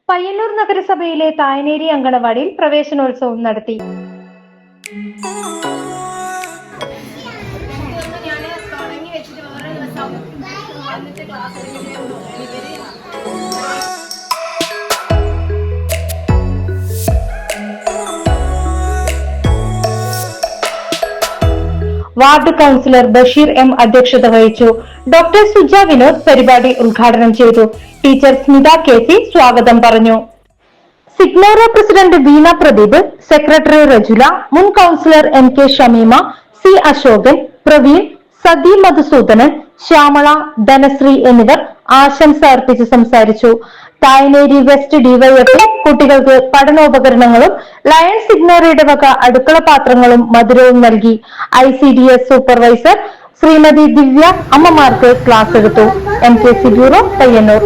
പയ്യന്നൂർ നഗരസഭയിലെ തായനേരി അങ്കണവാടിയിൽ പ്രവേശനോത്സവം നടത്തി. വാർഡ് കൌൺസിലർ ബഷീർ എം അധ്യക്ഷത വഹിച്ചു. ഡോക്ടർ സുജ വിനോദ് പരിപാടി ഉദ്ഘാടനം ചെയ്തു. ടീച്ചർ സ്മിത കെ.സി സ്വാഗതം പറഞ്ഞു. Signora president Veena Pradeep, secretary Rejula, മുൻ കൌൺസിലർ എം കെ ഷമീമ, സി അശോകൻ, പ്രവീൺ, സതി മധുസൂദനൻ, ശ്യാമള, ധനശ്രീ എന്നിവർ ആശംസ അർപ്പിച്ച് സംസാരിച്ചു. തായനേരി വെസ്റ്റ് ഡിവൈഎഫ്ഐ കുട്ടികൾക്ക് പഠനോപകരണങ്ങളും ലയൺസ് സിഗ്നോറയുടെ വക അടുക്കള പാത്രങ്ങളും മധുരവും നൽകി. ICDS സൂപ്പർവൈസർ ശ്രീമതി ദിവ്യ അമ്മമാർക്ക് ക്ലാസ് എടുത്തു. MKC bureau, Payyanur.